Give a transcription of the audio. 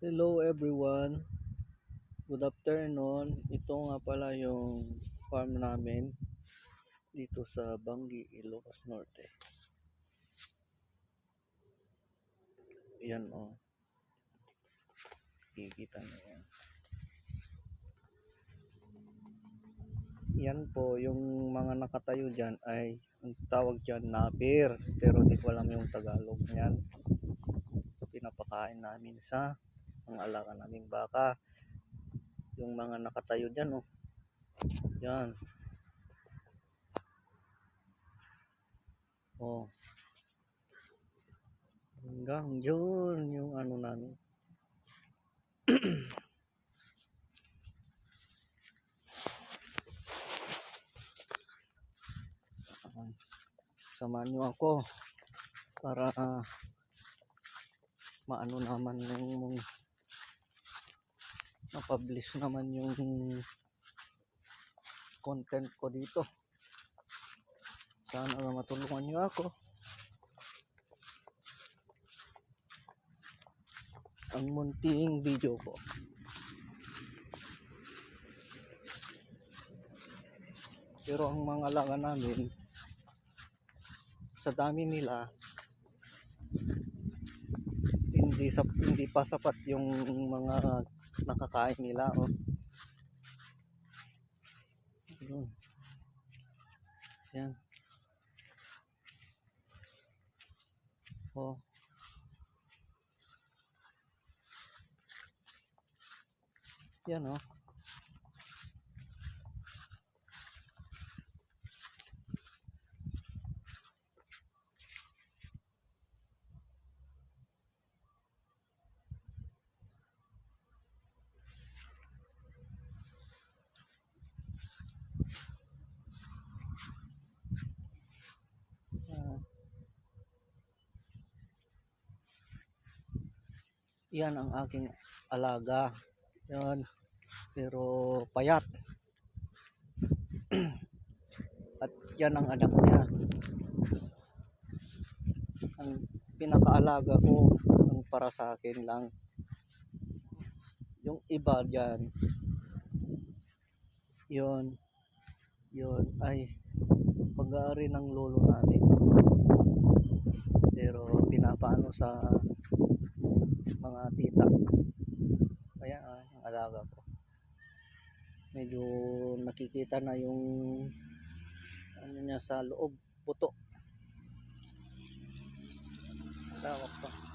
Hello everyone, good afternoon. Ito nga pala yung farm namin dito sa Bangi, Ilocos Norte. Yan o, kikita nyo yan. Yan po, yung mga nakatayo dyan ay ang tawag dyan napir, pero di ko alam yung Tagalog niyan. Pinapakain namin sa mga alaga naming baka. Yung mga nakatayo dyan o, yan. O, hanggang yun yung ano namin. Samahan nyo ako para maano naman yung ma-publish naman yung content ko dito. Sana matulungan nyo ako. Ang munting video ko. Pero ang mga alaga namin, sa dami nila, hindi pa sapat yung mga nakakain nila. Oh. Yan. Oh. Yan oh. Yan ang aking alaga. Yan. Pero payat. At yan ang anak niya. Ang pinakaalaga ko ang para sa akin lang. Yung iba dyan, yun ay pag-aari ng lolo namin. Pero pinapaano sa mga tita. Kaya ang alaga ko. Medyo nakikita na yung ano niya sa loob, buto. Tawag pa.